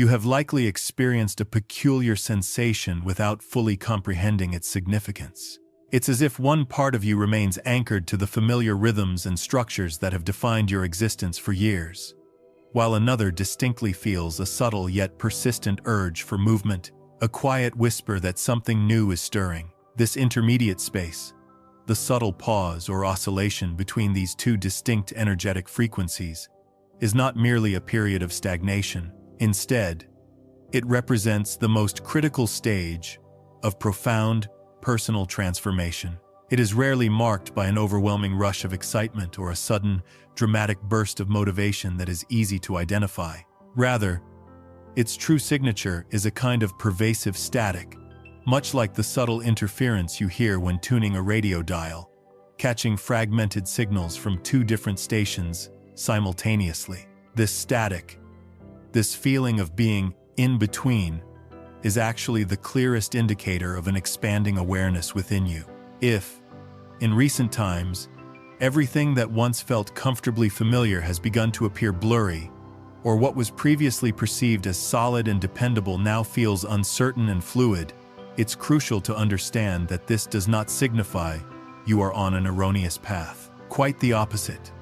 You have likely experienced a peculiar sensation without fully comprehending its significance. It's as if one part of you remains anchored to the familiar rhythms and structures that have defined your existence for years, while another distinctly feels a subtle yet persistent urge for movement, a quiet whisper that something new is stirring. This intermediate space, the subtle pause or oscillation between these two distinct energetic frequencies, is not merely a period of stagnation. Instead, it represents the most critical stage of profound personal transformation. It is rarely marked by an overwhelming rush of excitement or a sudden, dramatic burst of motivation that is easy to identify. Rather, its true signature is a kind of pervasive static, much like the subtle interference you hear when tuning a radio dial, catching fragmented signals from two different stations simultaneously. This static, this feeling of being in between, is actually the clearest indicator of an expanding awareness within you. If, in recent times, everything that once felt comfortably familiar has begun to appear blurry, or what was previously perceived as solid and dependable now feels uncertain and fluid, it's crucial to understand that this does not signify you are on an erroneous path. Quite the opposite.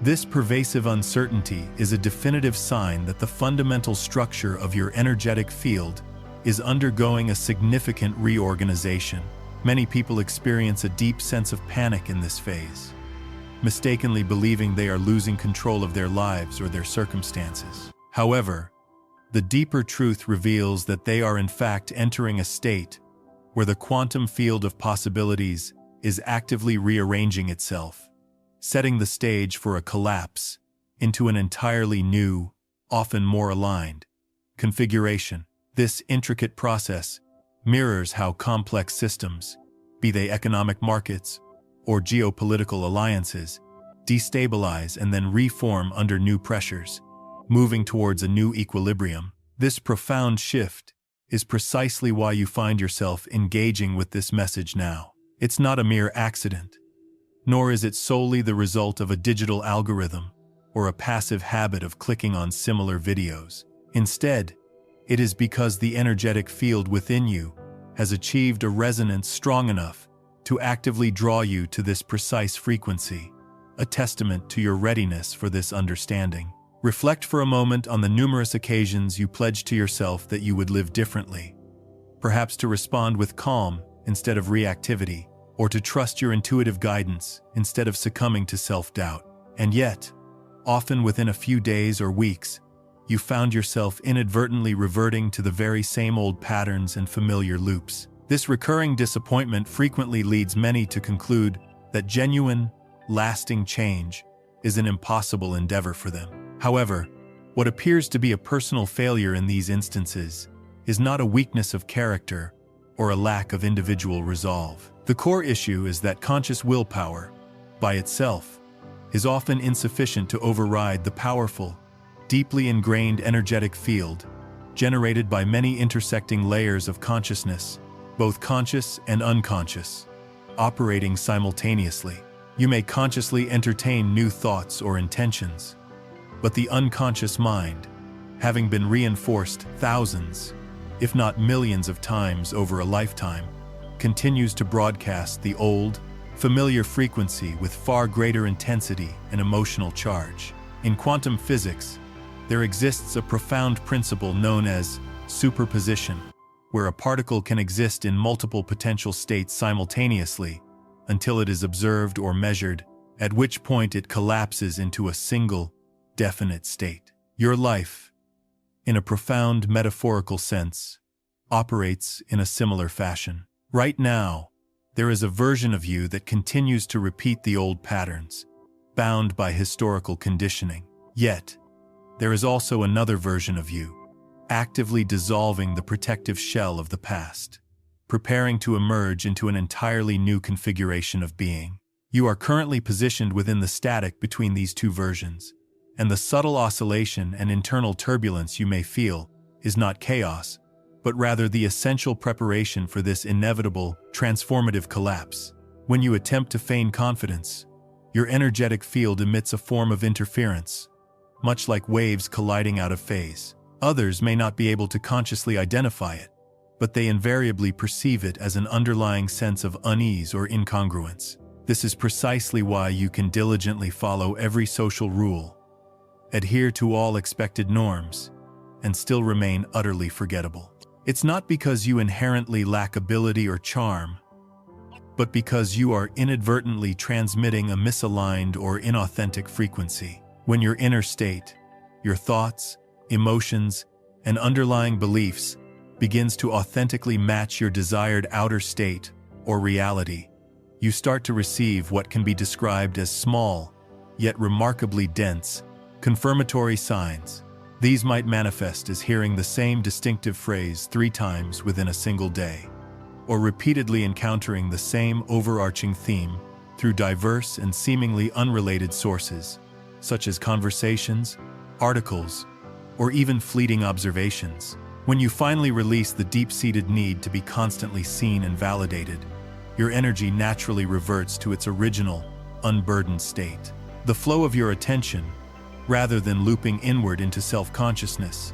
This pervasive uncertainty is a definitive sign that the fundamental structure of your energetic field is undergoing a significant reorganization. Many people experience a deep sense of panic in this phase, mistakenly believing they are losing control of their lives or their circumstances. However, the deeper truth reveals that they are in fact entering a state where the quantum field of possibilities is actively rearranging itself, setting the stage for a collapse into an entirely new, often more aligned, configuration. This intricate process mirrors how complex systems, be they economic markets or geopolitical alliances, destabilize and then reform under new pressures, moving towards a new equilibrium. This profound shift is precisely why you find yourself engaging with this message now. It's not a mere accident, nor is it solely the result of a digital algorithm or a passive habit of clicking on similar videos. Instead, it is because the energetic field within you has achieved a resonance strong enough to actively draw you to this precise frequency, a testament to your readiness for this understanding. Reflect for a moment on the numerous occasions you pledged to yourself that you would live differently, perhaps to respond with calm instead of reactivity, or to trust your intuitive guidance instead of succumbing to self-doubt. And yet, often within a few days or weeks, you found yourself inadvertently reverting to the very same old patterns and familiar loops. This recurring disappointment frequently leads many to conclude that genuine, lasting change is an impossible endeavor for them. However, what appears to be a personal failure in these instances is not a weakness of character or a lack of individual resolve. The core issue is that conscious willpower, by itself, is often insufficient to override the powerful, deeply ingrained energetic field generated by many intersecting layers of consciousness, both conscious and unconscious, operating simultaneously. You may consciously entertain new thoughts or intentions, but the unconscious mind, having been reinforced thousands, if not millions of times over a lifetime, continues to broadcast the old, familiar frequency with far greater intensity and emotional charge. In quantum physics, there exists a profound principle known as superposition, where a particle can exist in multiple potential states simultaneously until it is observed or measured, at which point it collapses into a single, definite state. Your life, in a profound metaphorical sense, operates in a similar fashion. Right now, there is a version of you that continues to repeat the old patterns, bound by historical conditioning. Yet, there is also another version of you, actively dissolving the protective shell of the past, preparing to emerge into an entirely new configuration of being. You are currently positioned within the static between these two versions, and the subtle oscillation and internal turbulence you may feel is not chaos, but rather the essential preparation for this inevitable, transformative collapse. When you attempt to feign confidence, your energetic field emits a form of interference, much like waves colliding out of phase. Others may not be able to consciously identify it, but they invariably perceive it as an underlying sense of unease or incongruence. This is precisely why you can diligently follow every social rule, adhere to all expected norms, and still remain utterly forgettable. It's not because you inherently lack ability or charm, but because you are inadvertently transmitting a misaligned or inauthentic frequency. When your inner state, your thoughts, emotions, and underlying beliefs begins to authentically match your desired outer state or reality, you start to receive what can be described as small, yet remarkably dense, confirmatory signs. These might manifest as hearing the same distinctive phrase 3 times within a single day, or repeatedly encountering the same overarching theme through diverse and seemingly unrelated sources, such as conversations, articles, or even fleeting observations. When you finally release the deep-seated need to be constantly seen and validated, your energy naturally reverts to its original, unburdened state. The flow of your attention, rather than looping inward into self-consciousness,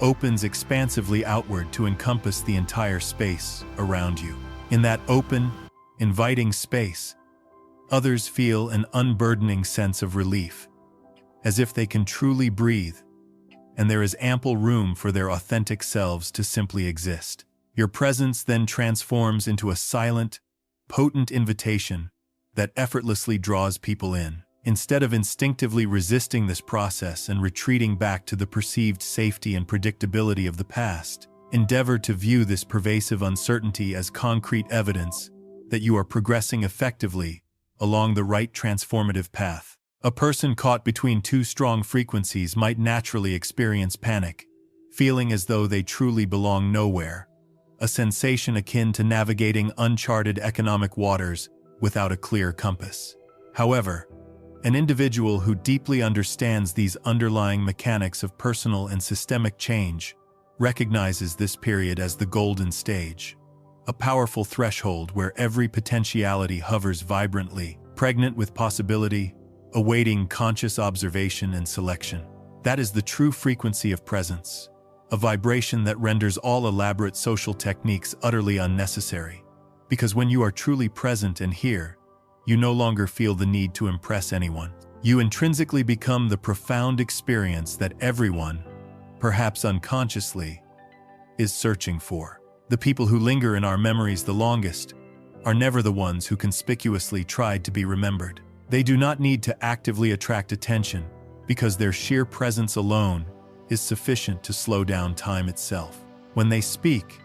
opens expansively outward to encompass the entire space around you. In that open, inviting space, others feel an unburdening sense of relief, as if they can truly breathe, and there is ample room for their authentic selves to simply exist. Your presence then transforms into a silent, potent invitation that effortlessly draws people in. Instead of instinctively resisting this process and retreating back to the perceived safety and predictability of the past, endeavor to view this pervasive uncertainty as concrete evidence that you are progressing effectively along the right transformative path. A person caught between 2 strong frequencies might naturally experience panic, feeling as though they truly belong nowhere, a sensation akin to navigating uncharted economic waters without a clear compass. However, an individual who deeply understands these underlying mechanics of personal and systemic change recognizes this period as the golden stage, a powerful threshold where every potentiality hovers vibrantly, pregnant with possibility, awaiting conscious observation and selection. That is the true frequency of presence, a vibration that renders all elaborate social techniques utterly unnecessary. Because when you are truly present and here, you no longer feel the need to impress anyone. You intrinsically become the profound experience that everyone, perhaps unconsciously, is searching for. The people who linger in our memories the longest are never the ones who conspicuously tried to be remembered. They do not need to actively attract attention because their sheer presence alone is sufficient to slow down time itself. When they speak,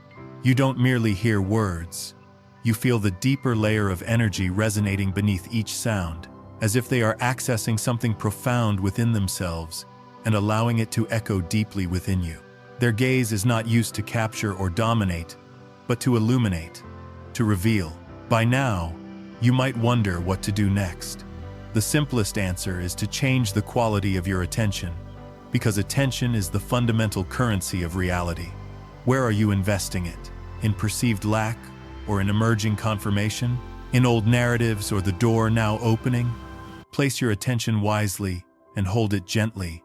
you don't merely hear words. You feel the deeper layer of energy resonating beneath each sound, as if they are accessing something profound within themselves and allowing it to echo deeply within you. Their gaze is not used to capture or dominate, but to illuminate, to reveal. By now, you might wonder what to do next. The simplest answer is to change the quality of your attention, because attention is the fundamental currency of reality. Where are you investing it? In perceived lack, or in emerging confirmation? In old narratives or the door now opening? Place your attention wisely and hold it gently,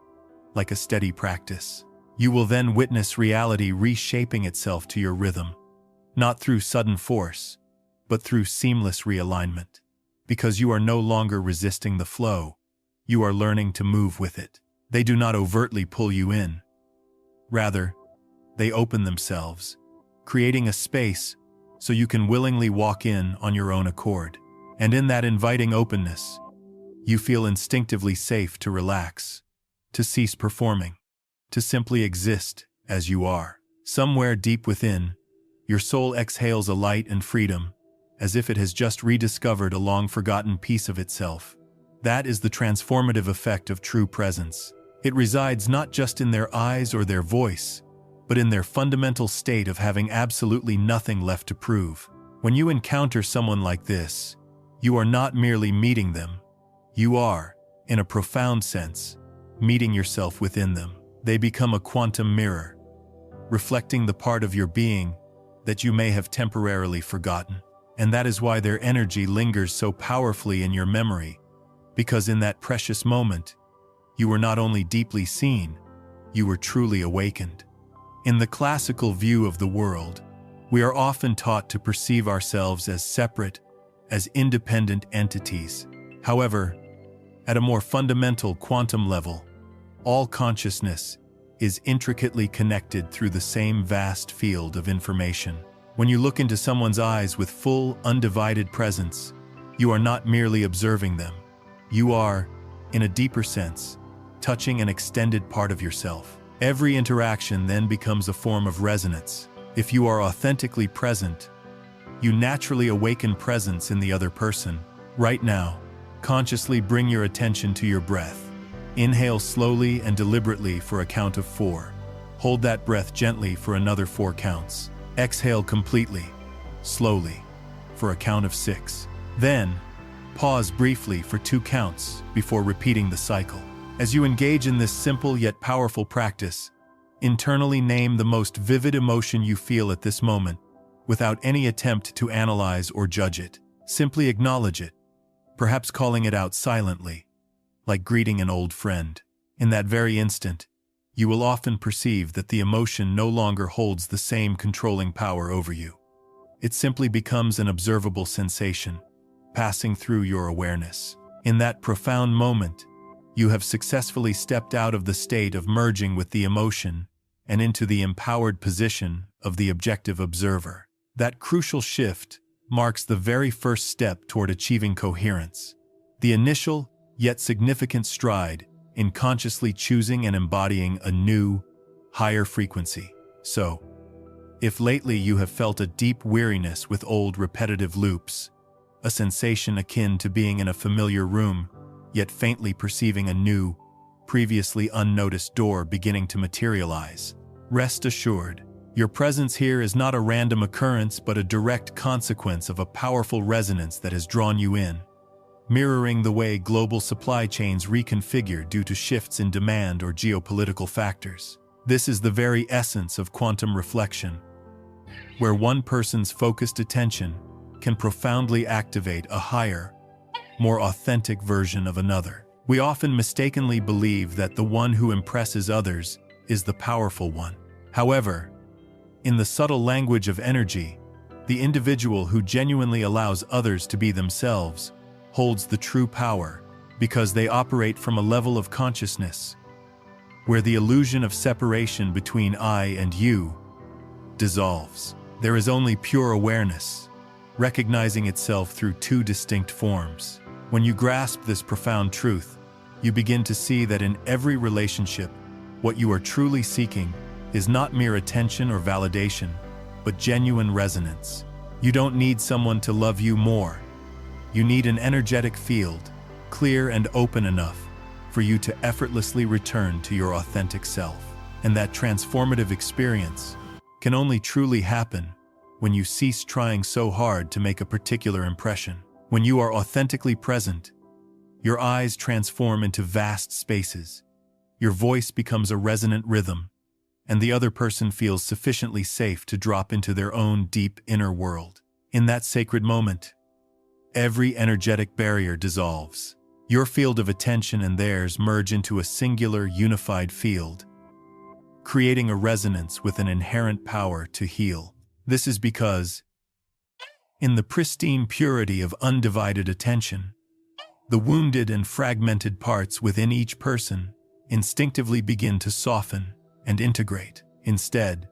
like a steady practice. You will then witness reality reshaping itself to your rhythm, not through sudden force, but through seamless realignment. Because you are no longer resisting the flow, you are learning to move with it. They do not overtly pull you in. Rather, they open themselves, creating a space so you can willingly walk in on your own accord. And in that inviting openness, you feel instinctively safe to relax, to cease performing, to simply exist as you are. Somewhere deep within, your soul exhales a light and freedom, as if it has just rediscovered a long-forgotten piece of itself. That is the transformative effect of true presence. It resides not just in their eyes or their voice, but in their fundamental state of having absolutely nothing left to prove. When you encounter someone like this, you are not merely meeting them. You are, in a profound sense, meeting yourself within them. They become a quantum mirror, reflecting the part of your being that you may have temporarily forgotten. And that is why their energy lingers so powerfully in your memory, because in that precious moment, you were not only deeply seen, you were truly awakened. In the classical view of the world, we are often taught to perceive ourselves as separate, as independent entities. However, at a more fundamental quantum level, all consciousness is intricately connected through the same vast field of information. When you look into someone's eyes with full, undivided presence, you are not merely observing them. You are, in a deeper sense, touching an extended part of yourself. Every interaction then becomes a form of resonance. If you are authentically present, you naturally awaken presence in the other person. Right now, consciously bring your attention to your breath. Inhale slowly and deliberately for a count of 4. Hold that breath gently for another 4 counts. Exhale completely, slowly, for a count of 6. Then, pause briefly for 2 counts before repeating the cycle. As you engage in this simple yet powerful practice, internally name the most vivid emotion you feel at this moment, without any attempt to analyze or judge it. Simply acknowledge it, perhaps calling it out silently, like greeting an old friend. In that very instant, you will often perceive that the emotion no longer holds the same controlling power over you. It simply becomes an observable sensation, passing through your awareness. In that profound moment, you have successfully stepped out of the state of merging with the emotion and into the empowered position of the objective observer. That crucial shift marks the very first step toward achieving coherence, the initial yet significant stride in consciously choosing and embodying a new, higher frequency. So, if lately you have felt a deep weariness with old repetitive loops, a sensation akin to being in a familiar room, yet faintly perceiving a new, previously unnoticed door beginning to materialize, rest assured, your presence here is not a random occurrence but a direct consequence of a powerful resonance that has drawn you in, mirroring the way global supply chains reconfigure due to shifts in demand or geopolitical factors. This is the very essence of quantum reflection, where one person's focused attention can profoundly activate a higher, more authentic version of another. We often mistakenly believe that the one who impresses others is the powerful one. However, in the subtle language of energy, the individual who genuinely allows others to be themselves holds the true power, because they operate from a level of consciousness where the illusion of separation between I and you dissolves. There is only pure awareness, recognizing itself through 2 distinct forms. When you grasp this profound truth, you begin to see that in every relationship, what you are truly seeking is not mere attention or validation, but genuine resonance. You don't need someone to love you more. You need an energetic field, clear and open enough for you to effortlessly return to your authentic self. And that transformative experience can only truly happen when you cease trying so hard to make a particular impression. When you are authentically present, your eyes transform into vast spaces, your voice becomes a resonant rhythm, and the other person feels sufficiently safe to drop into their own deep inner world. In that sacred moment, every energetic barrier dissolves. Your field of attention and theirs merge into a singular, unified field, creating a resonance with an inherent power to heal. This is because, in the pristine purity of undivided attention, the wounded and fragmented parts within each person instinctively begin to soften and integrate. Instead,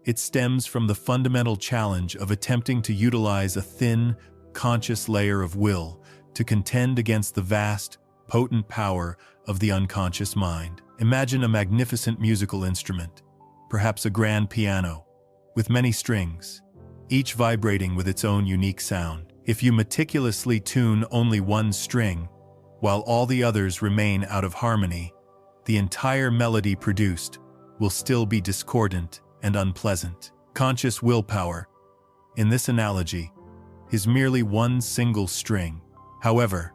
it stems from the fundamental challenge of attempting to utilize a thin, conscious layer of will to contend against the vast, potent power of the unconscious mind. Imagine a magnificent musical instrument, perhaps a grand piano, with many strings, each vibrating with its own unique sound. If you meticulously tune only one string, while all the others remain out of harmony, the entire melody produced will still be discordant and unpleasant. Conscious willpower, in this analogy, is merely one single string. However,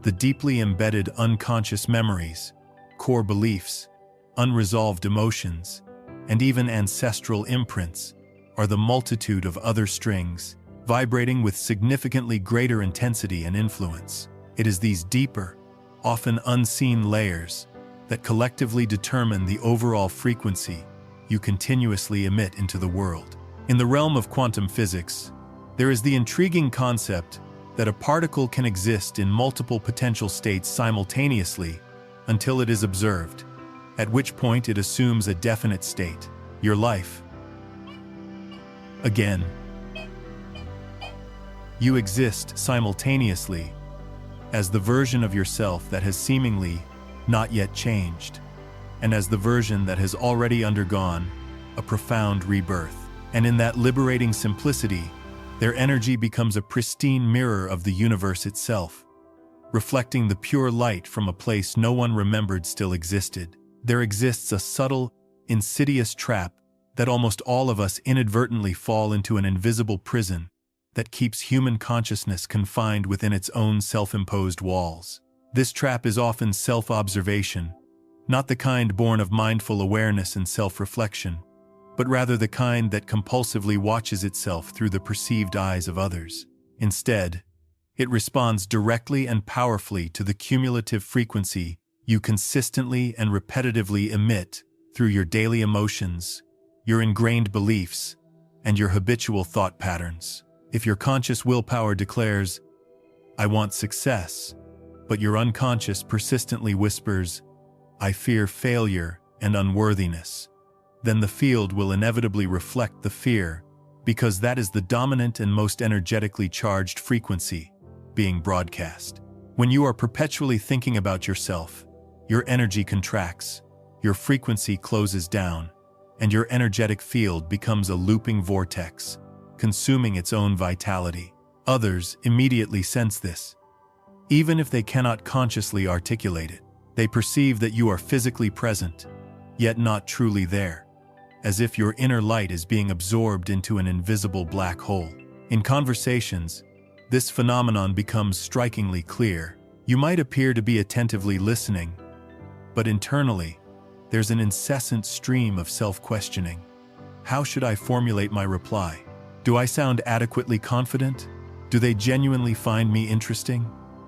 the deeply embedded unconscious memories, core beliefs, unresolved emotions, and even ancestral imprints are the multitude of other strings, vibrating with significantly greater intensity and influence. It is these deeper, often unseen layers that collectively determine the overall frequency you continuously emit into the world. In the realm of quantum physics, there is the intriguing concept that a particle can exist in multiple potential states simultaneously until it is observed, at which point it assumes a definite state, your life. Again, you exist simultaneously as the version of yourself that has seemingly not yet changed, and as the version that has already undergone a profound rebirth. And in that liberating simplicity, their energy becomes a pristine mirror of the universe itself, reflecting the pure light from a place no one remembered still existed. There exists a subtle, insidious trap that almost all of us inadvertently fall into, an invisible prison that keeps human consciousness confined within its own self-imposed walls. This trap is often self-observation, not the kind born of mindful awareness and self-reflection, but rather the kind that compulsively watches itself through the perceived eyes of others. Instead, it responds directly and powerfully to the cumulative frequency you consistently and repetitively emit through your daily emotions, your ingrained beliefs, and your habitual thought patterns. If your conscious willpower declares, "I want success," but your unconscious persistently whispers, "I fear failure and unworthiness," then the field will inevitably reflect the fear, because that is the dominant and most energetically charged frequency being broadcast. When you are perpetually thinking about yourself, your energy contracts, your frequency closes down, and your energetic field becomes a looping vortex, consuming its own vitality. Others immediately sense this. Even if they cannot consciously articulate it, they perceive that you are physically present, yet not truly there, as if your inner light is being absorbed into an invisible black hole. In conversations, this phenomenon becomes strikingly clear. You might appear to be attentively listening, but internally, there's an incessant stream of self-questioning. How should I formulate my reply? Do I sound adequately confident? Do they genuinely find me interesting?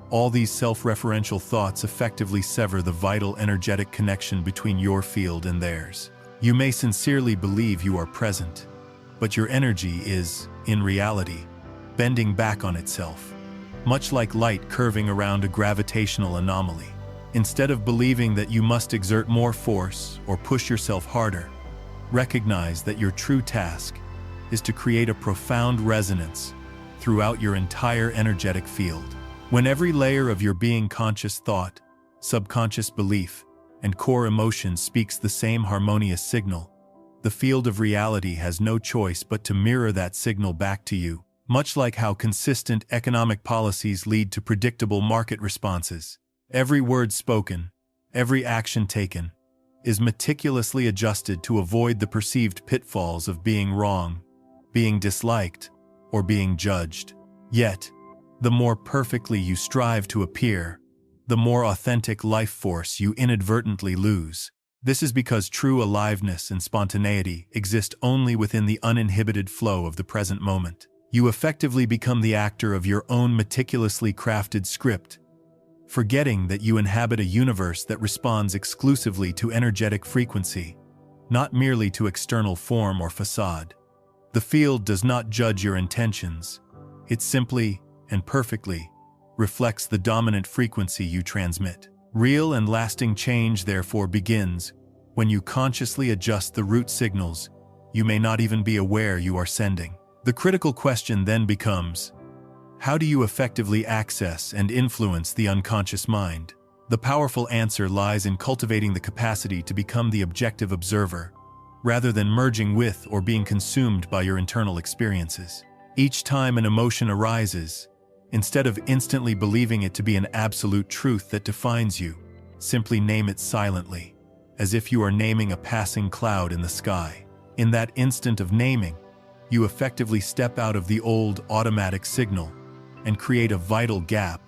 All these self-referential thoughts effectively sever the vital energetic connection between your field and theirs. You may sincerely believe you are present, but your energy is, in reality, bending back on itself, much like light curving around a gravitational anomaly. Instead of believing that you must exert more force or push yourself harder, recognize that your true task is to create a profound resonance throughout your entire energetic field. When every layer of your being, conscious thought, subconscious belief, and core emotion speaks the same harmonious signal, the field of reality has no choice but to mirror that signal back to you, much like how consistent economic policies lead to predictable market responses. Every word spoken, every action taken, is meticulously adjusted to avoid the perceived pitfalls of being wrong, being disliked, or being judged. Yet, the more perfectly you strive to appear, the more authentic life force you inadvertently lose. This is because true aliveness and spontaneity exist only within the uninhibited flow of the present moment. You effectively become the actor of your own meticulously crafted script, forgetting that you inhabit a universe that responds exclusively to energetic frequency, not merely to external form or facade. The field does not judge your intentions. It simply, and perfectly, reflects the dominant frequency you transmit. Real and lasting change, therefore, begins when you consciously adjust the root signals you may not even be aware you are sending. The critical question then becomes, how do you effectively access and influence the unconscious mind? The powerful answer lies in cultivating the capacity to become the objective observer, rather than merging with or being consumed by your internal experiences. Each time an emotion arises, instead of instantly believing it to be an absolute truth that defines you, simply name it silently, as if you are naming a passing cloud in the sky. In that instant of naming, you effectively step out of the old automatic signal and create a vital gap,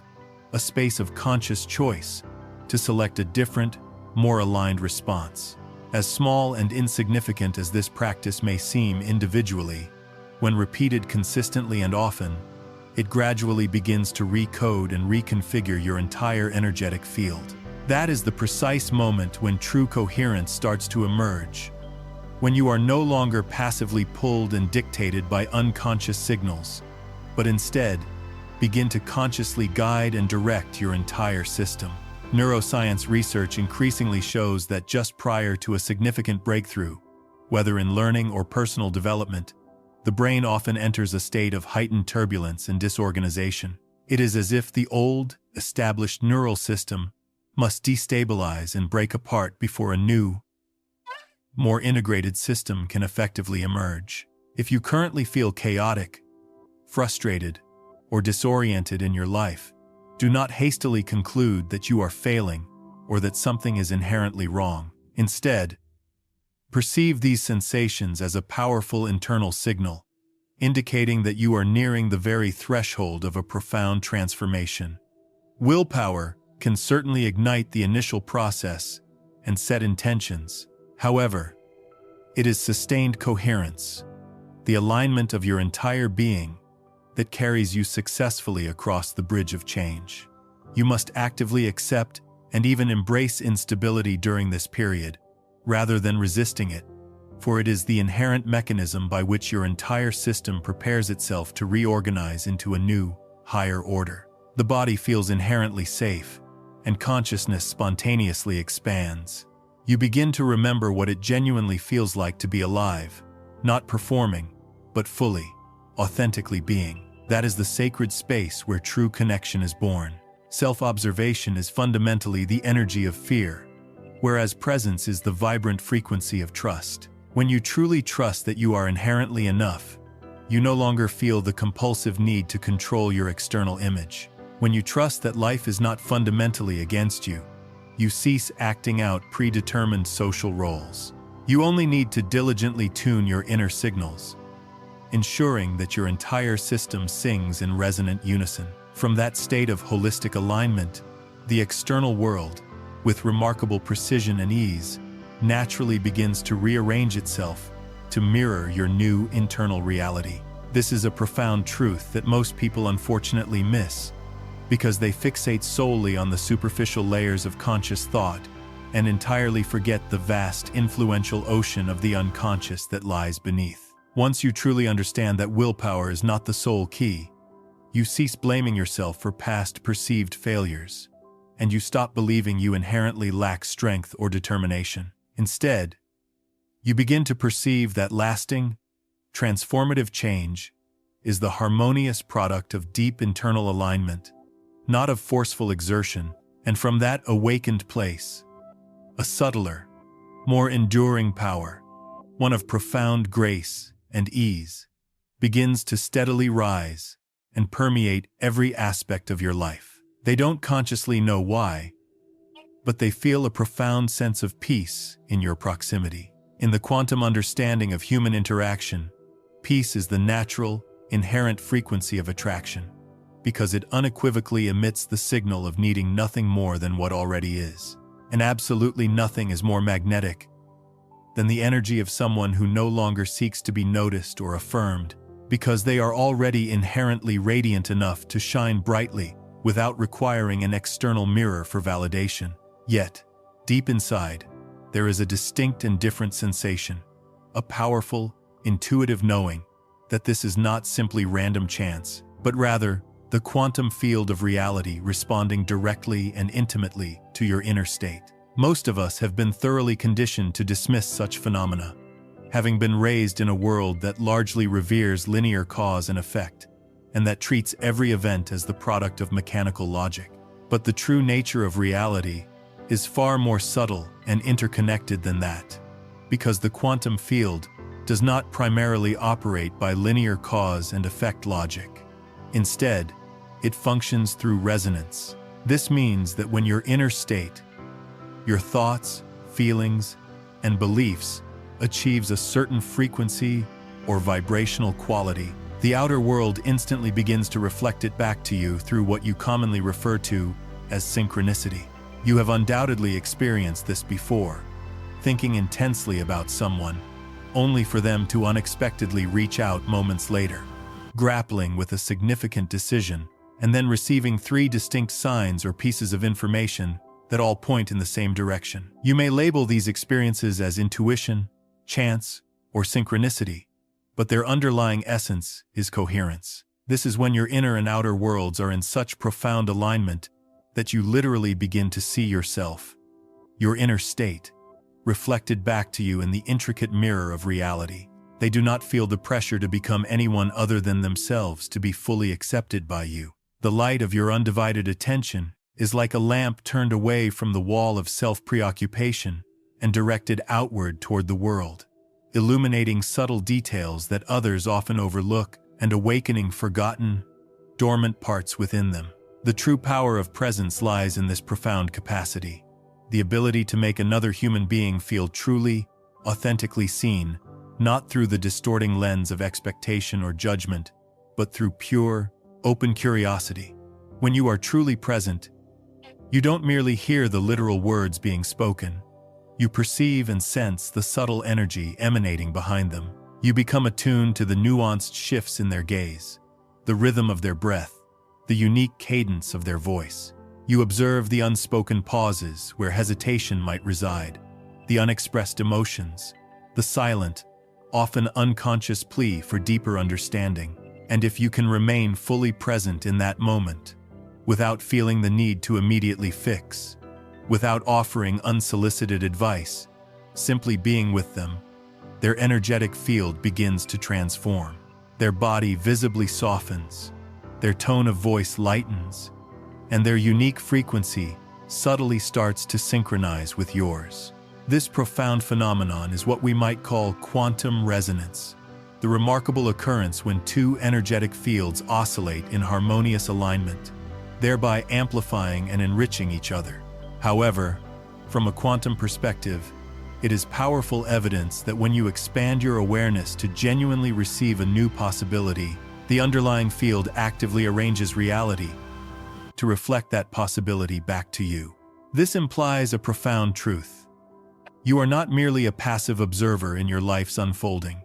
a space of conscious choice, to select a different, more aligned response. As small and insignificant as this practice may seem individually, when repeated consistently and often, it gradually begins to recode and reconfigure your entire energetic field. That is the precise moment when true coherence starts to emerge, when you are no longer passively pulled and dictated by unconscious signals, but instead begin to consciously guide and direct your entire system. Neuroscience research increasingly shows that just prior to a significant breakthrough, whether in learning or personal development, the brain often enters a state of heightened turbulence and disorganization. It is as if the old, established neural system must destabilize and break apart before a new, more integrated system can effectively emerge. If you currently feel chaotic, frustrated, or disoriented in your life, do not hastily conclude that you are failing or that something is inherently wrong. Instead, perceive these sensations as a powerful internal signal, indicating that you are nearing the very threshold of a profound transformation. Willpower can certainly ignite the initial process and set intentions. However, it is sustained coherence, the alignment of your entire being, that carries you successfully across the bridge of change. You must actively accept and even embrace instability during this period, rather than resisting it, for it is the inherent mechanism by which your entire system prepares itself to reorganize into a new, higher order. The body feels inherently safe, and consciousness spontaneously expands. You begin to remember what it genuinely feels like to be alive, not performing, but fully, authentically being. That is the sacred space where true connection is born. Self-observation is fundamentally the energy of fear, whereas presence is the vibrant frequency of trust. When you truly trust that you are inherently enough, you no longer feel the compulsive need to control your external image. When you trust that life is not fundamentally against you, you cease acting out predetermined social roles. You only need to diligently tune your inner signals, ensuring that your entire system sings in resonant unison. From that state of holistic alignment, the external world, with remarkable precision and ease, naturally begins to rearrange itself to mirror your new internal reality. This is a profound truth that most people unfortunately miss, because they fixate solely on the superficial layers of conscious thought and entirely forget the vast, influential ocean of the unconscious that lies beneath. Once you truly understand that willpower is not the sole key, you cease blaming yourself for past perceived failures, and you stop believing you inherently lack strength or determination. Instead, you begin to perceive that lasting, transformative change is the harmonious product of deep internal alignment, not of forceful exertion, and from that awakened place, a subtler, more enduring power, one of profound grace and ease, begins to steadily rise and permeate every aspect of your life. They don't consciously know why, but they feel a profound sense of peace in your proximity. In the quantum understanding of human interaction, peace is the natural, inherent frequency of attraction, because it unequivocally emits the signal of needing nothing more than what already is. And absolutely nothing is more magnetic than the energy of someone who no longer seeks to be noticed or affirmed, because they are already inherently radiant enough to shine brightly without requiring an external mirror for validation. Yet, deep inside, there is a distinct and different sensation, a powerful, intuitive knowing that this is not simply random chance, but rather the quantum field of reality responding directly and intimately to your inner state. Most of us have been thoroughly conditioned to dismiss such phenomena, having been raised in a world that largely reveres linear cause and effect, and that treats every event as the product of mechanical logic. But the true nature of reality is far more subtle and interconnected than that, because the quantum field does not primarily operate by linear cause and effect logic. Instead, it functions through resonance. This means that when your inner state, your thoughts, feelings, and beliefs achieves a certain frequency or vibrational quality, the outer world instantly begins to reflect it back to you through what you commonly refer to as synchronicity. You have undoubtedly experienced this before, thinking intensely about someone, only for them to unexpectedly reach out moments later, grappling with a significant decision, and then receiving 3 distinct signs or pieces of information that all point in the same direction. You may label these experiences as intuition, chance, or synchronicity, but their underlying essence is coherence. This is when your inner and outer worlds are in such profound alignment that you literally begin to see yourself, your inner state, reflected back to you in the intricate mirror of reality. They do not feel the pressure to become anyone other than themselves to be fully accepted by you. The light of your undivided attention is like a lamp turned away from the wall of self-preoccupation and directed outward toward the world, illuminating subtle details that others often overlook and awakening forgotten, dormant parts within them. The true power of presence lies in this profound capacity, the ability to make another human being feel truly, authentically seen, not through the distorting lens of expectation or judgment, but through pure, open curiosity. When you are truly present, you don't merely hear the literal words being spoken. You perceive and sense the subtle energy emanating behind them. You become attuned to the nuanced shifts in their gaze, the rhythm of their breath, the unique cadence of their voice. You observe the unspoken pauses where hesitation might reside, the unexpressed emotions, the silent, often unconscious plea for deeper understanding. And if you can remain fully present in that moment, without feeling the need to immediately fix, without offering unsolicited advice, simply being with them, their energetic field begins to transform. Their body visibly softens, their tone of voice lightens, and their unique frequency subtly starts to synchronize with yours. This profound phenomenon is what we might call quantum resonance, the remarkable occurrence when two energetic fields oscillate in harmonious alignment, thereby amplifying and enriching each other. However, from a quantum perspective, it is powerful evidence that when you expand your awareness to genuinely receive a new possibility, the underlying field actively arranges reality to reflect that possibility back to you. This implies a profound truth. You are not merely a passive observer in your life's unfolding.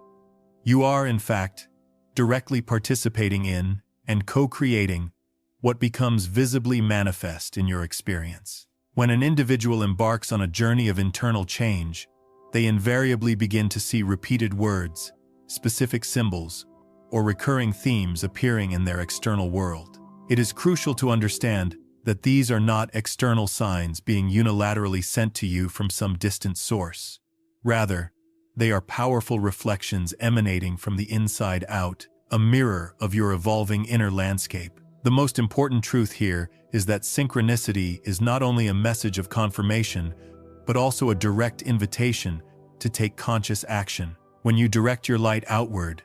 You are, in fact, directly participating in and co-creating what becomes visibly manifest in your experience. When an individual embarks on a journey of internal change, they invariably begin to see repeated words, specific symbols, or recurring themes appearing in their external world. It is crucial to understand that these are not external signs being unilaterally sent to you from some distant source. Rather, they are powerful reflections emanating from the inside out, a mirror of your evolving inner landscape. The most important truth here is that synchronicity is not only a message of confirmation, but also a direct invitation to take conscious action. When you direct your light outward,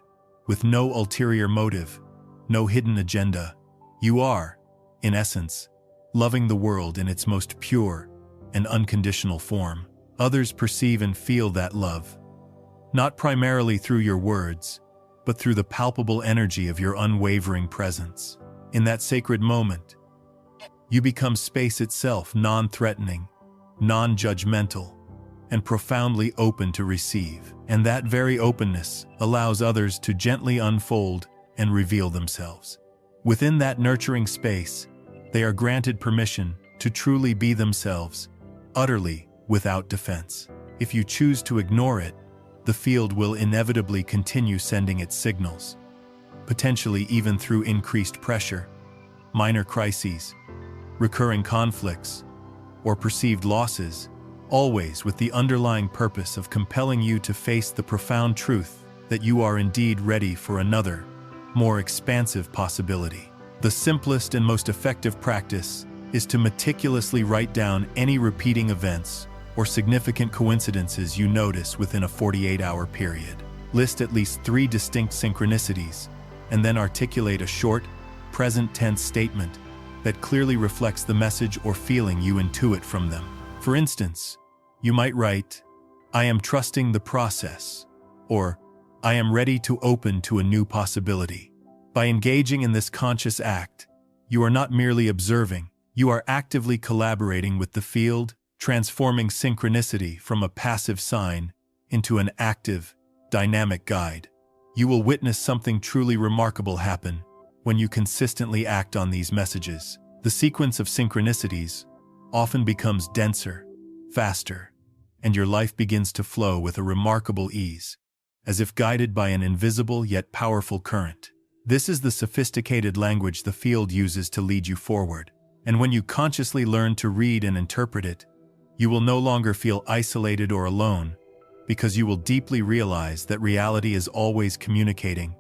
with no ulterior motive, no hidden agenda, you are, in essence, loving the world in its most pure and unconditional form. Others perceive and feel that love, not primarily through your words, but through the palpable energy of your unwavering presence. In that sacred moment, you become space itself, non-threatening, non-judgmental, and profoundly open to receive. And that very openness allows others to gently unfold and reveal themselves. Within that nurturing space, they are granted permission to truly be themselves, utterly without defense. If you choose to ignore it, the field will inevitably continue sending its signals, potentially even through increased pressure, minor crises, recurring conflicts, or perceived losses, always with the underlying purpose of compelling you to face the profound truth that you are indeed ready for another, more expansive possibility. The simplest and most effective practice is to meticulously write down any repeating events or significant coincidences you notice within a 48-hour period. List at least 3 distinct synchronicities, and then articulate a short, present tense statement that clearly reflects the message or feeling you intuit from them. For instance, you might write, "I am trusting the process," or "I am ready to open to a new possibility." By engaging in this conscious act, you are not merely observing, you are actively collaborating with the field, transforming synchronicity from a passive sign into an active, dynamic guide. You will witness something truly remarkable happen when you consistently act on these messages. The sequence of synchronicities, often becomes denser, faster, and your life begins to flow with a remarkable ease, as if guided by an invisible yet powerful current. This is the sophisticated language the field uses to lead you forward. And when you consciously learn to read and interpret it, you will no longer feel isolated or alone, because you will deeply realize that reality is always communicating,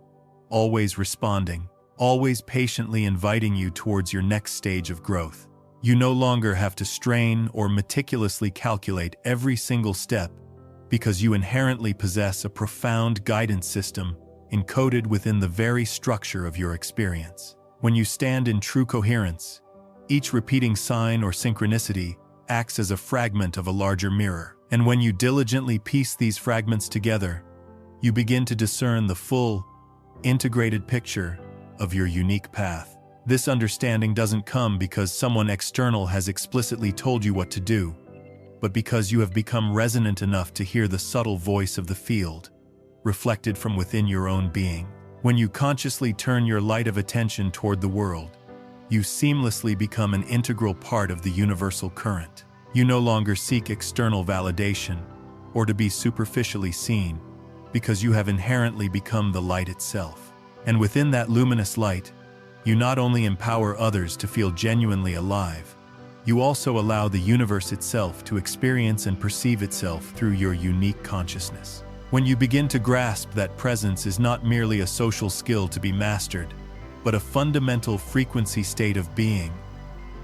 always responding, always patiently inviting you towards your next stage of growth. You no longer have to strain or meticulously calculate every single step, because you inherently possess a profound guidance system encoded within the very structure of your experience. When you stand in true coherence, each repeating sign or synchronicity acts as a fragment of a larger mirror. And when you diligently piece these fragments together, you begin to discern the full, integrated picture of your unique path. This understanding doesn't come because someone external has explicitly told you what to do, but because you have become resonant enough to hear the subtle voice of the field, reflected from within your own being. When you consciously turn your light of attention toward the world, you seamlessly become an integral part of the universal current. You no longer seek external validation or to be superficially seen, because you have inherently become the light itself. And within that luminous light, you not only empower others to feel genuinely alive, you also allow the universe itself to experience and perceive itself through your unique consciousness. When you begin to grasp that presence is not merely a social skill to be mastered, but a fundamental frequency state of being,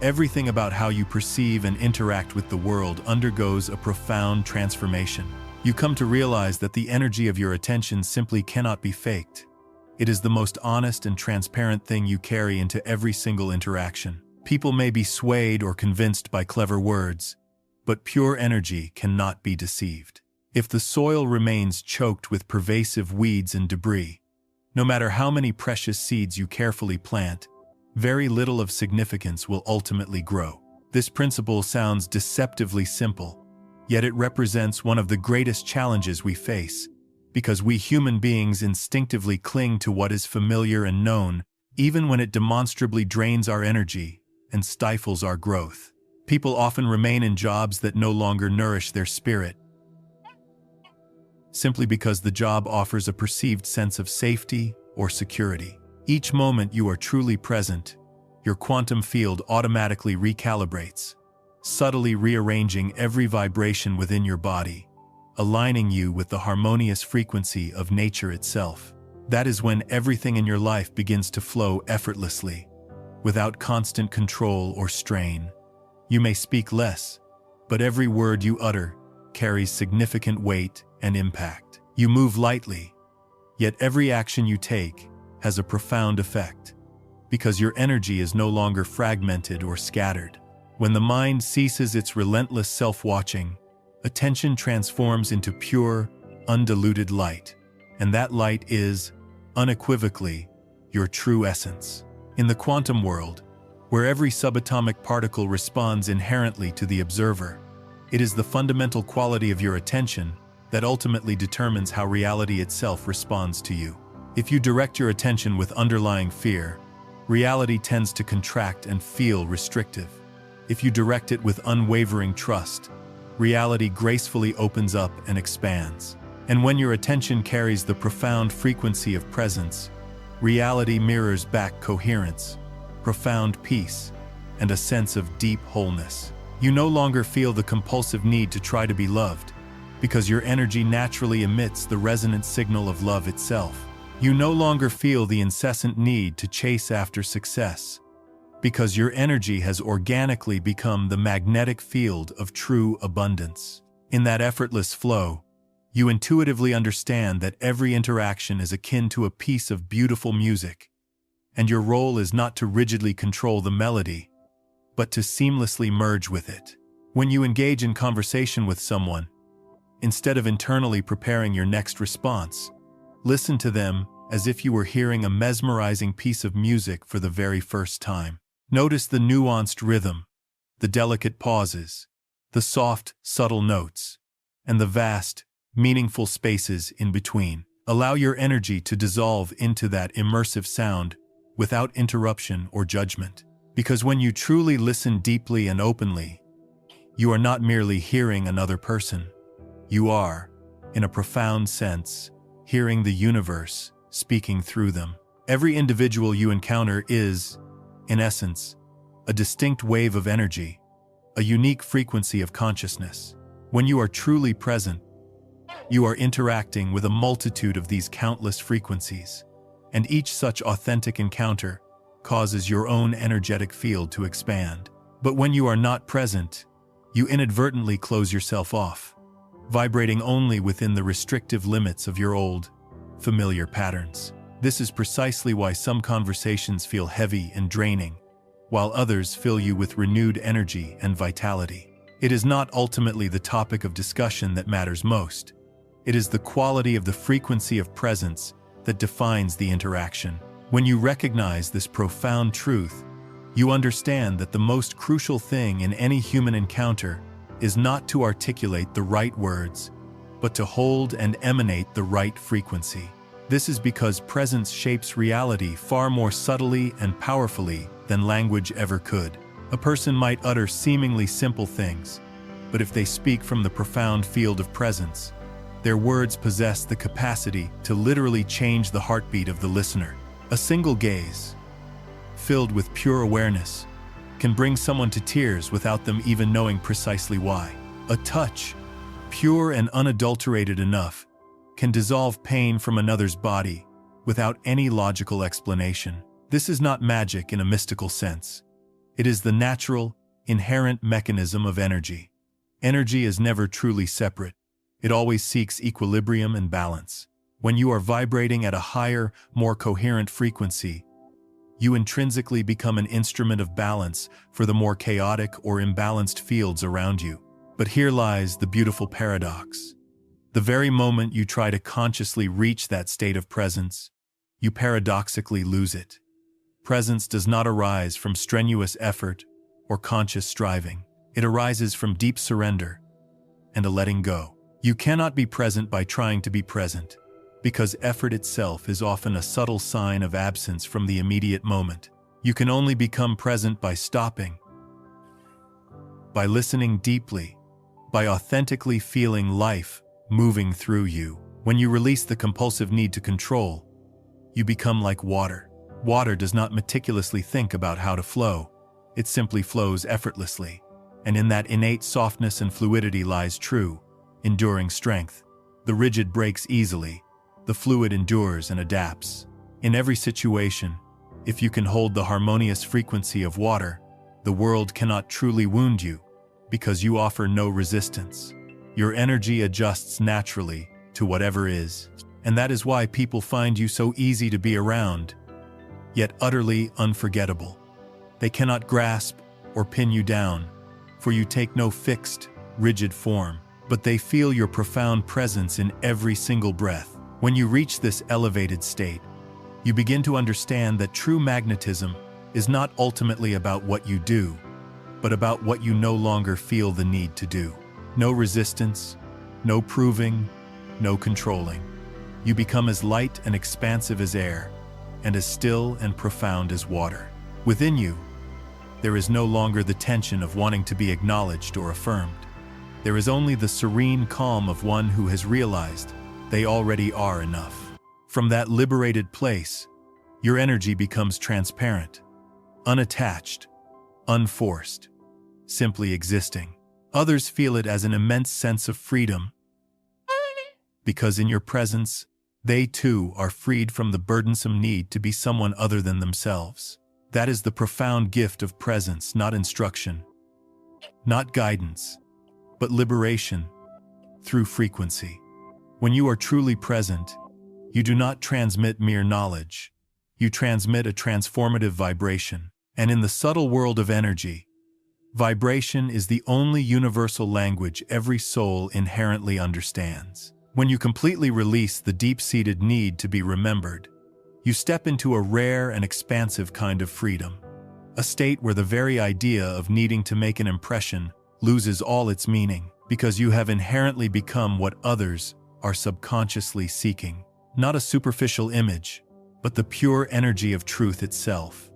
everything about how you perceive and interact with the world undergoes a profound transformation. You come to realize that the energy of your attention simply cannot be faked. It is the most honest and transparent thing you carry into every single interaction. People may be swayed or convinced by clever words, but pure energy cannot be deceived. If the soil remains choked with pervasive weeds and debris, no matter how many precious seeds you carefully plant, very little of significance will ultimately grow. This principle sounds deceptively simple, yet it represents one of the greatest challenges we face, because we human beings instinctively cling to what is familiar and known, even when it demonstrably drains our energy and stifles our growth. People often remain in jobs that no longer nourish their spirit, simply because the job offers a perceived sense of safety or security. Each moment you are truly present, your quantum field automatically recalibrates, subtly rearranging every vibration within your body, aligning you with the harmonious frequency of nature itself. That is when everything in your life begins to flow effortlessly, without constant control or strain. You may speak less, but every word you utter carries significant weight and impact. You move lightly, yet every action you take has a profound effect, because your energy is no longer fragmented or scattered. When the mind ceases its relentless self-watching, attention transforms into pure, undiluted light, and that light is, unequivocally, your true essence. In the quantum world, where every subatomic particle responds inherently to the observer, it is the fundamental quality of your attention that ultimately determines how reality itself responds to you. If you direct your attention with underlying fear, reality tends to contract and feel restrictive. If you direct it with unwavering trust, reality gracefully opens up and expands. And when your attention carries the profound frequency of presence, reality mirrors back coherence, profound peace, and a sense of deep wholeness. You no longer feel the compulsive need to try to be loved, because your energy naturally emits the resonant signal of love itself. You no longer feel the incessant need to chase after success, because your energy has organically become the magnetic field of true abundance. In that effortless flow, you intuitively understand that every interaction is akin to a piece of beautiful music, and your role is not to rigidly control the melody, but to seamlessly merge with it. When you engage in conversation with someone, instead of internally preparing your next response, listen to them as if you were hearing a mesmerizing piece of music for the very first time. Notice the nuanced rhythm, the delicate pauses, the soft, subtle notes, and the vast, meaningful spaces in between. Allow your energy to dissolve into that immersive sound without interruption or judgment. Because when you truly listen deeply and openly, You are not merely hearing another person. You are, in a profound sense, hearing the universe speaking through them. Every individual you encounter is, in essence, a distinct wave of energy, a unique frequency of consciousness. When you are truly present, you are interacting with a multitude of these countless frequencies, and each such authentic encounter causes your own energetic field to expand. But when you are not present, you inadvertently close yourself off, vibrating only within the restrictive limits of your old, familiar patterns. This is precisely why some conversations feel heavy and draining, while others fill you with renewed energy and vitality. It is not ultimately the topic of discussion that matters most. It is the quality of the frequency of presence that defines the interaction. When you recognize this profound truth, you understand that the most crucial thing in any human encounter is not to articulate the right words, but to hold and emanate the right frequency. This is because presence shapes reality far more subtly and powerfully than language ever could. A person might utter seemingly simple things, but if they speak from the profound field of presence, their words possess the capacity to literally change the heartbeat of the listener. A single gaze, filled with pure awareness, can bring someone to tears without them even knowing precisely why. A touch, pure and unadulterated enough, can dissolve pain from another's body without any logical explanation. This is not magic in a mystical sense. It is the natural, inherent mechanism of energy. Energy is never truly separate. It always seeks equilibrium and balance. When you are vibrating at a higher, more coherent frequency, you intrinsically become an instrument of balance for the more chaotic or imbalanced fields around you. But here lies the beautiful paradox. The very moment you try to consciously reach that state of presence, you paradoxically lose it. Presence does not arise from strenuous effort or conscious striving. It arises from deep surrender and a letting go. You cannot be present by trying to be present, because effort itself is often a subtle sign of absence from the immediate moment. You can only become present by stopping, by listening deeply, by authentically feeling life moving through you. When you release the compulsive need to control, you become like water. Water does not meticulously think about how to flow. It simply flows effortlessly. And in that innate softness and fluidity lies true, enduring strength. The rigid breaks easily. The fluid endures and adapts. In every situation, if you can hold the harmonious frequency of water, the world cannot truly wound you, because you offer no resistance. Your energy adjusts naturally to whatever is, and that is why people find you so easy to be around, yet utterly unforgettable. They cannot grasp or pin you down, for you take no fixed, rigid form, but they feel your profound presence in every single breath. When you reach this elevated state, you begin to understand that true magnetism is not ultimately about what you do, but about what you no longer feel the need to do. No resistance, no proving, no controlling. You become as light and expansive as air, and as still and profound as water. Within you, there is no longer the tension of wanting to be acknowledged or affirmed. There is only the serene calm of one who has realized they already are enough. From that liberated place, your energy becomes transparent, unattached, unforced, simply existing. Others feel it as an immense sense of freedom, because in your presence, they too are freed from the burdensome need to be someone other than themselves. That is the profound gift of presence, not instruction, not guidance, but liberation through frequency. When you are truly present, you do not transmit mere knowledge. You transmit a transformative vibration. And in the subtle world of energy, vibration is the only universal language every soul inherently understands. When you completely release the deep-seated need to be remembered, you step into a rare and expansive kind of freedom, a state where the very idea of needing to make an impression loses all its meaning, because you have inherently become what others are subconsciously seeking. Not a superficial image, but the pure energy of truth itself.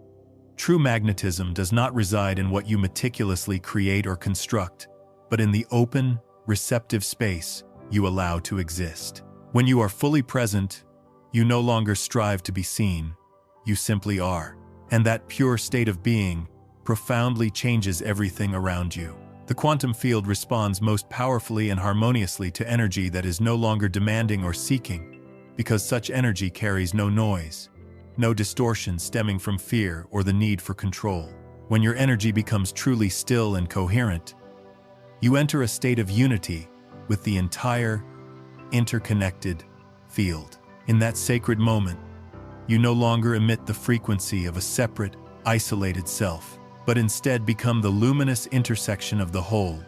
True magnetism does not reside in what you meticulously create or construct, but in the open, receptive space you allow to exist. When you are fully present, you no longer strive to be seen, you simply are. And that pure state of being profoundly changes everything around you. The quantum field responds most powerfully and harmoniously to energy that is no longer demanding or seeking, because such energy carries no noise, no distortion stemming from fear or the need for control. When your energy becomes truly still and coherent, you enter a state of unity with the entire, interconnected field. In that sacred moment, you no longer emit the frequency of a separate, isolated self, but instead become the luminous intersection of the whole,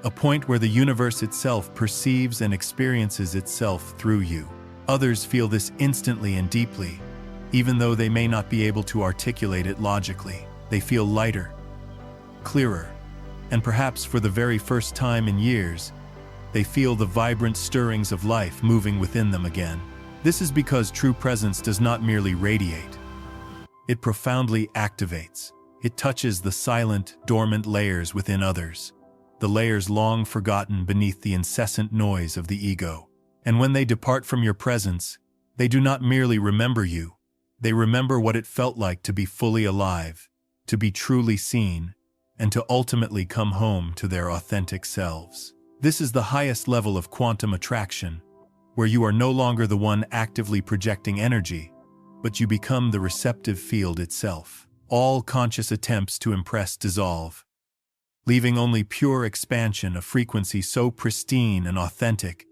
a point where the universe itself perceives and experiences itself through you. Others feel this instantly and deeply, even though they may not be able to articulate it logically. They feel lighter, clearer, and perhaps for the very first time in years, they feel the vibrant stirrings of life moving within them again. This is because true presence does not merely radiate. It profoundly activates. It touches the silent, dormant layers within others, the layers long forgotten beneath the incessant noise of the ego. And when they depart from your presence, they do not merely remember you. They remember what it felt like to be fully alive, to be truly seen, and to ultimately come home to their authentic selves. This is the highest level of quantum attraction, where you are no longer the one actively projecting energy, but you become the receptive field itself. All conscious attempts to impress dissolve, leaving only pure expansion, a frequency so pristine and authentic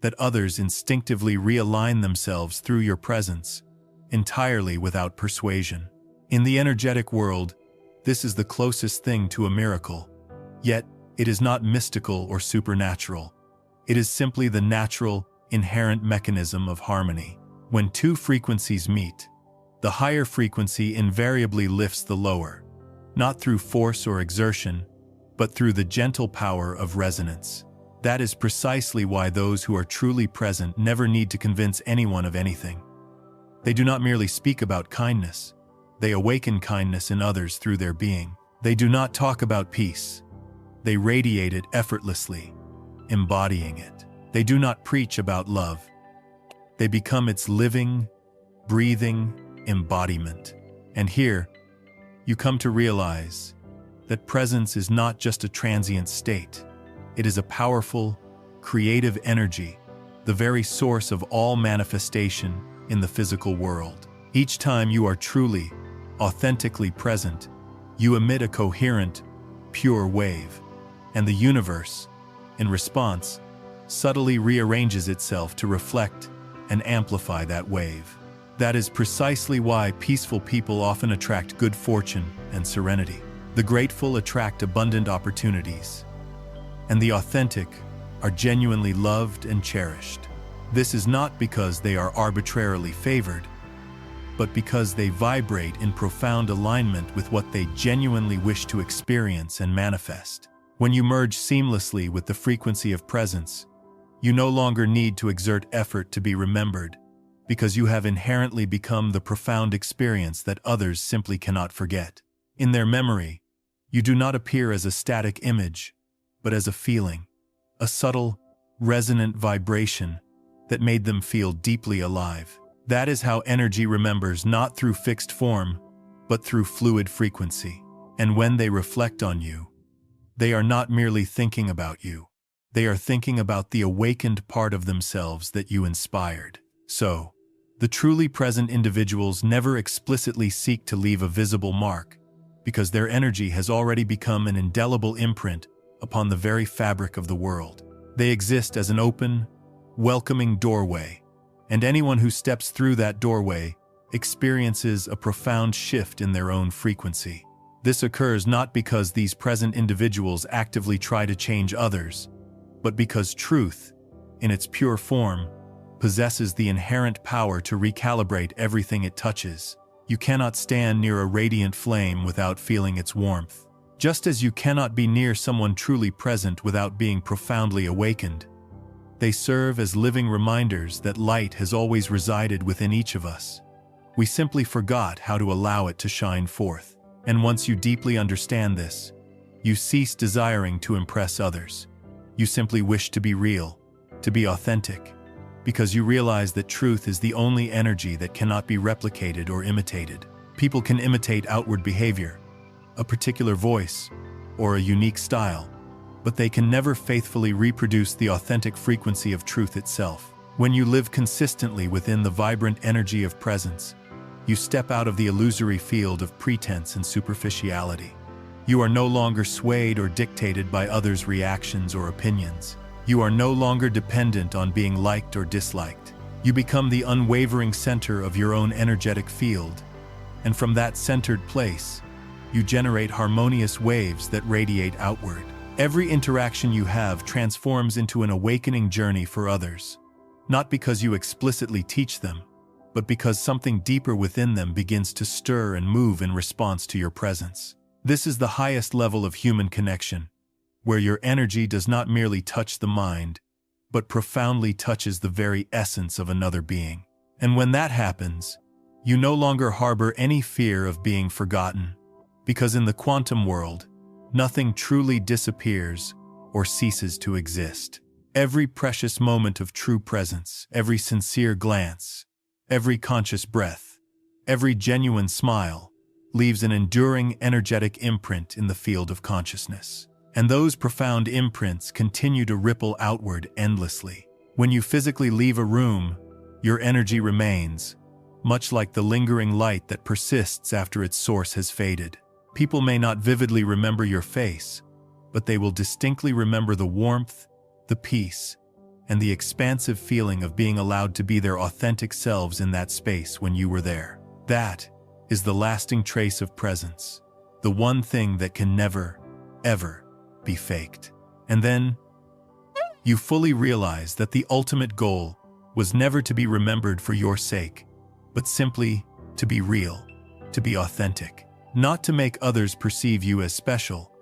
that others instinctively realign themselves through your presence, entirely without persuasion. In the energetic world, this is the closest thing to a miracle, yet it is not mystical or supernatural. It is simply the natural, inherent mechanism of harmony. When two frequencies meet, the higher frequency invariably lifts the lower, not through force or exertion, but through the gentle power of resonance. That is precisely why those who are truly present never need to convince anyone of anything. They do not merely speak about kindness, they awaken kindness in others through their being. They do not talk about peace, they radiate it effortlessly, embodying it. They do not preach about love, they become its living, breathing embodiment. And here, you come to realize that presence is not just a transient state. It is a powerful, creative energy, the very source of all manifestation in the physical world. Each time you are truly, authentically present, you emit a coherent, pure wave, and the universe, in response, subtly rearranges itself to reflect and amplify that wave. That is precisely why peaceful people often attract good fortune and serenity. The grateful attract abundant opportunities, and the authentic are genuinely loved and cherished. This is not because they are arbitrarily favored, but because they vibrate in profound alignment with what they genuinely wish to experience and manifest. When you merge seamlessly with the frequency of presence, you no longer need to exert effort to be remembered, because you have inherently become the profound experience that others simply cannot forget. In their memory, you do not appear as a static image, but as a feeling, a subtle, resonant vibration that made them feel deeply alive. That is how energy remembers, not through fixed form, but through fluid frequency. And when they reflect on you, they are not merely thinking about you. They are thinking about the awakened part of themselves that you inspired. So, the truly present individuals never explicitly seek to leave a visible mark, because their energy has already become an indelible imprint upon the very fabric of the world. They exist as an open, welcoming doorway, and anyone who steps through that doorway experiences a profound shift in their own frequency. This occurs not because these present individuals actively try to change others, but because truth, in its pure form, possesses the inherent power to recalibrate everything it touches. You cannot stand near a radiant flame without feeling its warmth. Just as you cannot be near someone truly present without being profoundly awakened, they serve as living reminders that light has always resided within each of us. We simply forgot how to allow it to shine forth. And once you deeply understand this, You cease desiring to impress others. You simply wish to be real, to be authentic, because you realize that truth is the only energy that cannot be replicated or imitated. People can imitate outward behavior, a particular voice, or a unique style, but they can never faithfully reproduce the authentic frequency of truth itself. When you live consistently within the vibrant energy of presence, you step out of the illusory field of pretense and superficiality. You are no longer swayed or dictated by others' reactions or opinions. You are no longer dependent on being liked or disliked. You become the unwavering center of your own energetic field, and from that centered place, you generate harmonious waves that radiate outward. Every interaction you have transforms into an awakening journey for others, not because you explicitly teach them, but because something deeper within them begins to stir and move in response to your presence. This is the highest level of human connection, where your energy does not merely touch the mind, but profoundly touches the very essence of another being. And when that happens, you no longer harbor any fear of being forgotten, because in the quantum world, nothing truly disappears or ceases to exist. Every precious moment of true presence, every sincere glance, every conscious breath, every genuine smile, leaves an enduring energetic imprint in the field of consciousness. And those profound imprints continue to ripple outward endlessly. When you physically leave a room, your energy remains, much like the lingering light that persists after its source has faded. People may not vividly remember your face, but they will distinctly remember the warmth, the peace, and the expansive feeling of being allowed to be their authentic selves in that space when you were there. That is the lasting trace of presence, the one thing that can never, ever be faked. And then, you fully realize that the ultimate goal was never to be remembered for your sake, but simply to be real, to be authentic. Not to make others perceive you as special,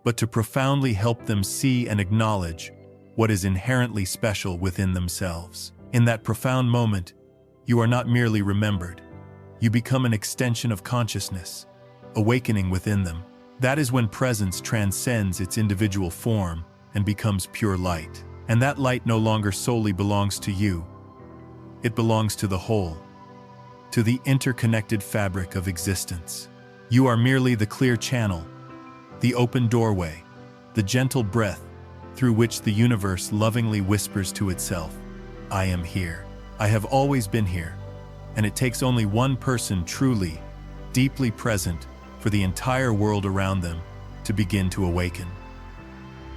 but to profoundly help them see and acknowledge what is inherently special within themselves. In that profound moment, you are not merely remembered. You become an extension of consciousness, awakening within them. That is when presence transcends its individual form and becomes pure light. And that light no longer solely belongs to you. It belongs to the whole, to the interconnected fabric of existence. You are merely the clear channel, the open doorway, the gentle breath through which the universe lovingly whispers to itself, I am here. I have always been here. And it takes only one person truly, deeply present for the entire world around them to begin to awaken.